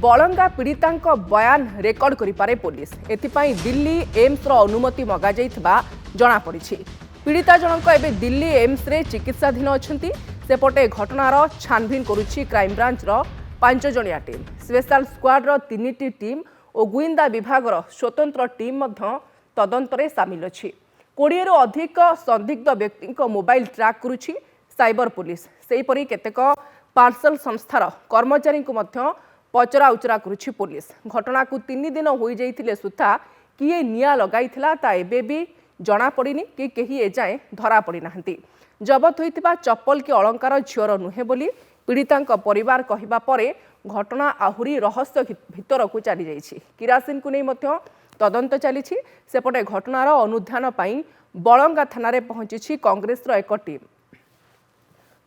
बलंगा पीड़िता बयान record करिपारे police एथिपाई Delhi AIIMS अनुमति मगा जाइथिबा जणा पड़िछि। पीड़िता जनक एबे दिल्ली एम्स रे चिकित्साधीन अछंती। सेपटे घटनार छानभिन करुछि क्राइमब्रांच 5 जणिया टीम, स्पेशल स्क्वाड 3टी टीम और गुइंदा विभागर स्वतंत्र टीम मध्य तदंतरे सामिल अछि। 20 रु अधिक संदिग्ध व्यक्ति मोबाइल ट्रैक करुछि साइबर पुलिस। सेहीपरि केतेक पार्सल संस्थार कर्मचारी पचरा उचरा करुछि पुलिस। घटना को 3 दिन हो जाइथिले सुद्धा किए निया लगाइथिला ता एबे भी जणा पड़िनी कि केही एजाए धरा पड़ी नाहंती। जबत होइतिबा चप्पल की अलंकार झियर नुहे बोली पीड़ितांक परिवार कहिबा परे घटना आहुरी रहस्य भितर को चली जाइछि। किरासिन को नहीं मध्य तदंत चलीछि। सेपटे घटनार अनुध्यान पई बलंगा थाना पहुंची कांग्रेस एक टीम।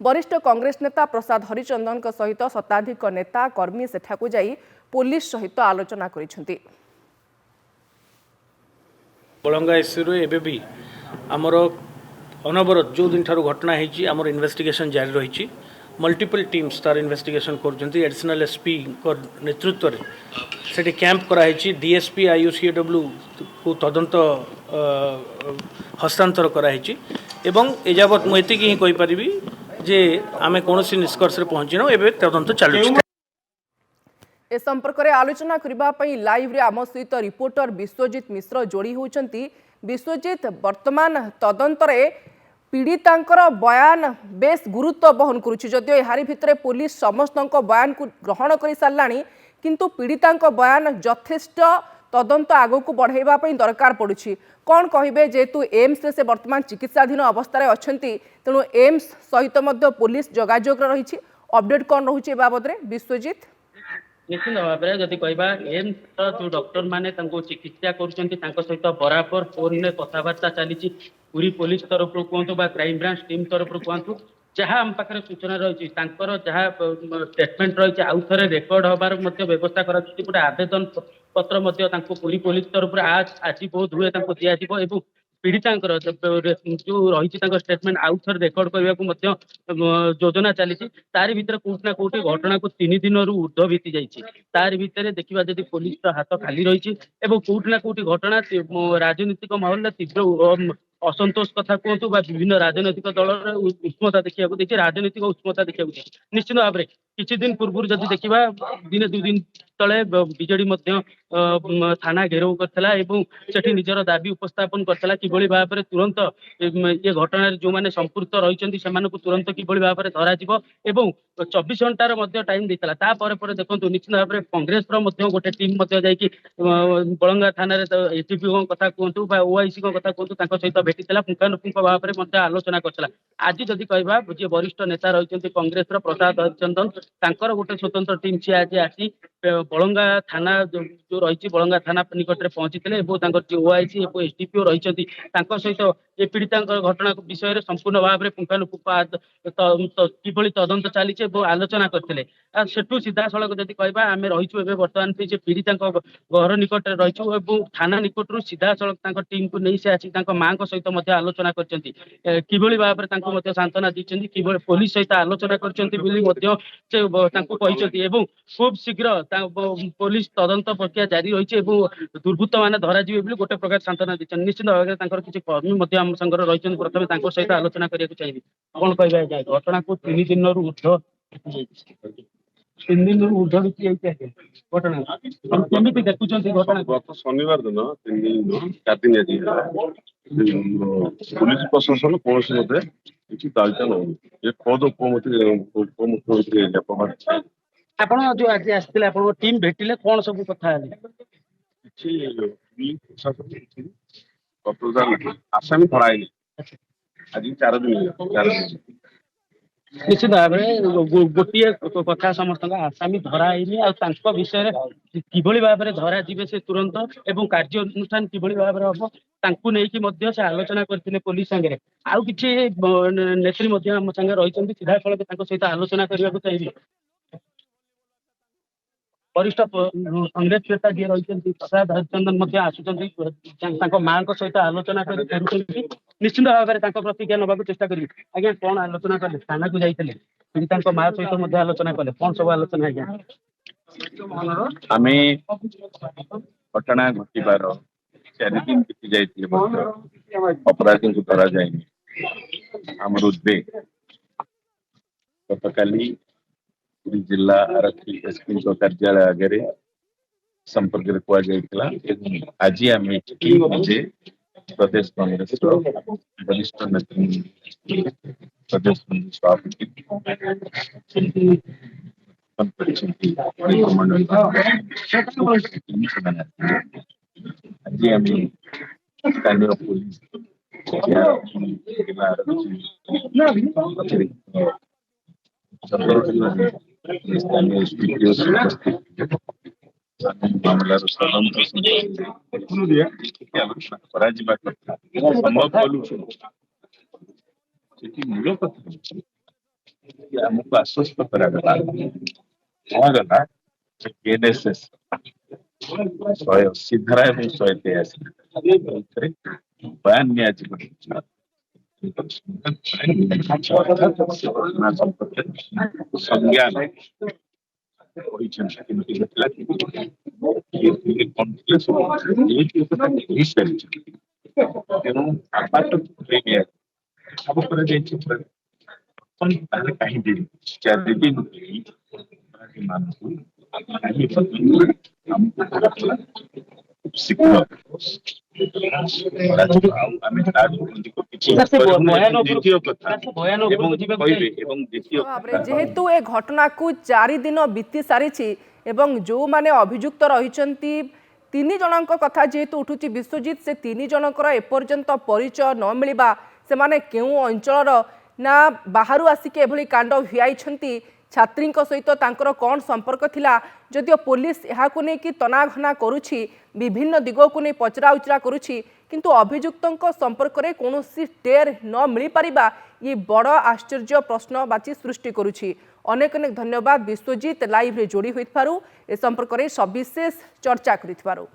वरिष्ठ कांग्रेस नेता प्रसाद हरिचंदन सहित शताधिक नेता कर्मी सेठाकू जाई पुलिस सहित आलोचना करिसेंती। बलंगा एसरू एबे भी आमर अनवरत जो दिन ठारू घटना होती आमर इन्वेस्टिगेशन जारी रही। मल्टीपल टीम्स तार इन्वेस्टिगेशन कर एडिशनल एसपी नेतृत्व में से कैंप कराई। डीएसपी आईयूसीडब्ल्यू को तदंत हस्तांतर कराई। एजावत मुझे ही कहीपरि जे आमे कौनसी निष्कर्ष पहुंचीन एवं तदंत चालू। ए संपर्क में आलोचना करने लाइव रे आम सहित रिपोर्टर विश्वजित मिश्र जोड़ी होती। विश्वजित, वर्तमान तदंतरे पीड़ितांकर बयान बेस गुरुत्व बहन करुछि। जदियो एहारी भितरे पुलिस समस्त बयान को ग्रहण कर साराणी, किंतु पीड़ितांक बयान यथेष्ट तदंत आगो को बढ़ाइबा पई दरकार पड़ुछि। कौन कहिबे जेतु एम्स से वर्तमान चिकित्साधीन अवस्था अच्छी, तेणु एम्स सहित मध्य पुलिस जोगाजोग रही। अपडेट कौन रोचे बाबद रे विश्वजित? निश्चित भाव में जदि कहवा एम्स जो डॉक्टर माने चिकित्सा कर सहित बराबर फोन में कथबार्ता चली। पूरी पुलिस तरफ कहतु क्राइम ब्रांच टीम तरफ कहतु जहाँ आम पाखे सूचना रही जहाँ स्टेटमेंट रही आउ थे रेकर्ड हबार व्यवस्था कर गोटे आवेदन पत्र पूरी पुलिस तरफ आज बहुत हुए दिज्व। पीड़ितांकर जो रही स्टेटमेंट आउ थे रेकर्ड करने को योजना चली। तार भीतर कोटना कोटी घटना को 3 दिन ऊर्ध्व बीती जाइए। तार भीतर देखा जब पुलिस हाथ खाली रही कोटना कोटी घटना राजनीतिक माहौल तीव्र असंतोष कथा कहतु विभिन्न राजनैतिक दल उष्मता देखा देखिए राजनीतिक उष्मता देखा निश्चित भाव में किसी दिन पूर्व जब देखा दिने 2 दिन तले बीजेडी थाना घेराव करती निजर दाबी उपस्थापन करता कि भाव में तुरंत ये घटना जो मैंने संपुक्त रही तुरंत कि भाव में धर 24 घंटार टाइम देता। देखो निश्चित भाव में कांग्रेस गोटे टीम बलंगा थाना एसडीपी कथा कहतु ओआईसी कथा कहतु सहित भेटी पुंखानुपुंख भाव में आलोचना करता। आज जदि कहवा जी वरिष्ठ नेता रही कांग्रेस प्रसाद हरिचंदन गोटे स्वतंत्र टीम सी आज आसी बलंगा थाना जो रही बलंगा थाना निकट में पहुंची ओआईसी और एसडीपीओ रही सहित ये पीड़िता घटना विषय संपूर्ण भाव में पुंखानुपुंख कि तदंत चली आलोचना करते। सेठू सीधा सड़क जदि कहवा आम रही बर्तमान से पीड़िता घर निकट रही थाना निकट सीधा सड़क टीम को नहीं से आसी माँ सहित आलोचना कर भाव में सांत्वना दी कि पुलिस सहित आलोचना कर खूब शीघ्र पुलिस तदंत प्रक्रिया जारी रही दुर्बृत्त मान धरा गोटे प्रकार सांत्वना दी। निश्चित भाव में किसी कर्मी आम संग रही प्रथम सहित आलोचना करने को चाहिए। कौन कह घटना को 3 दिन ऊर्ध्व 3 दिन ऊर्ध्व बीती घटना केमी देखुं घटना गत शनिवार दिन 3 दिन 4 दिन पुलिस प्रशासन कौन किसी तालिका नहीं खोद उपमुख्यमंत्री आपण जो आज आसते आप टीम भेटिले कौन सब कथा आसामी धराई आज 4 दिन निश्चित भाव में गोटे कथा समस्त आसामी धराई विषय कि भाव में धरा जी से तुरंत एवं कार्य अनुष्ठान कि भाव में हम नहीं से आलोचना करते पुलिस संगे आउ कि नेत्री आम संगे रही सीधा सड़क सहित आलोचना करने को चाहिए। वरिष्ठ कांग्रेस नेता जी रही प्रसाद हरिचंदन आसुच्च माँ सहित आलोचना कर निश्चित भाव में प्रतिज्ञा नवा चेष्टा करी। आज्ञा कौन आलोचना कले थाना को जाते पीड़िता माँ सहित आलोचना कले कौन सब आलोचना आज्ञा ଆମେ ଘଟଣା ଘଟିବାର 4 ଦିନ ବିତି ଯାଇଥିଲେ ମଧ୍ୟ ଅପରାଧୀଙ୍କୁ ଧରା ଯାଇନି। ଆମର ଉଦ୍ବେଗ ଗତକାଲି ପୁରୀ ଜିଲ୍ଲା ଆରକ୍ଷୀ ଏସ୍ପିଙ୍କ କାର୍ଯ୍ୟାଳୟ ଆଗରେ ସମ୍ପର୍କରେ କୁହାଯାଇଥିଲା ଏବଂ ଆଜି ଆମେ ଏଠିକି ଯେ ପ୍ରଦେଶ କଂଗ୍ରେସର ବରିଷ୍ଠ ନେତ୍ରୀ ପ୍ରଦେଶ କଂଗ୍ରେସ ସଭାପତି ଆଜି ଆମେ ସ୍ଥାନୀୟ ପୋଲିସ ଜିଲ୍ଲା ଆରକ୍ଷୀ ସ୍ଥାନୀୟ SPDO ମାମଲାର ତଦନ୍ତ ଆଲୋଚନା କରାଯିବା କଥା ସମ୍ଭବ କଲୁ। ସେଠି ମୂଳ କଥା ହେଉଛି ଯେ ଆମକୁ ଆଶ୍ୱସ୍ତ କରାଗଲା କୁହାଗଲା ଯେ NSS 180 ଧାରା ଏବଂ 183 ଧାରା ବୟାନ ନିଆଯିବ। ସଂଜ୍ଞା କହିଛନ୍ତି କେମିତି ଘଟିଲା ତେଣୁ ଆପାତ ସବୁ କରାଯାଇଛି। ତାହେଲେ କାହିଁକି 4 ଦିନ ମାନଙ୍କୁ ଶୀଘ୍ର ଆଉ ଆମେ ଦ୍ୱିତୀୟ କଥା ଏବଂ କହିବେ ଏବଂ ଦ୍ୱିତୀୟ ଭାବରେ ଯେହେତୁ ଏ ଘଟଣାକୁ 4 ଦିନ ବିତି ସାରିଛି ଏବଂ ଯେଉଁମାନେ ଅଭିଯୁକ୍ତ ରହିଛନ୍ତି 3 ଜଣଙ୍କ କଥା ଯେହେତୁ ଉଠୁଛି ବିଶ୍ୱଜିତ, ସେ 3 ଜଣଙ୍କର ଏପର୍ଯ୍ୟନ୍ତ ପରିଚୟ ନ ମିଳିବା, ସେମାନେ କେଉଁ ଅଞ୍ଚଳର ନା ବାହାରୁ ଆସିକି ଏଭଳି କାଣ୍ଡ ଭିଆଇଛନ୍ତି, ଛାତ୍ରୀଙ୍କ ସହିତ ତାଙ୍କର କ'ଣ ସମ୍ପର୍କ ଥିଲା, ଯଦିଓ ପୁଲିସ ଏହାକୁ ନେଇକି ତନାଘନା କରୁଛି, ବିଭିନ୍ନ ଦିଗକୁ ନେଇ ପଚରାଉଚରା କରୁଛି, କିନ୍ତୁ ଅଭିଯୁକ୍ତଙ୍କ ସମ୍ପର୍କରେ କୌଣସି ଟେର୍ ନ ମିଳିପାରିବା ये बड़ आश्चर्य प्रश्नवाची सृष्टि करुछि। अनेक अनेक धन्यवाद विश्वजीत लाइव रे जोड़ी होइथारु ए संपर्क में सविशेष चर्चा करिथारु।